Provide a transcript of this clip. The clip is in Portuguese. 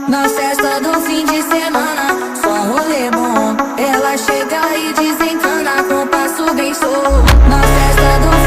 Na festa do fim de semana, só rolê bom. Ela chega e desencana com passo bem show. Na festa do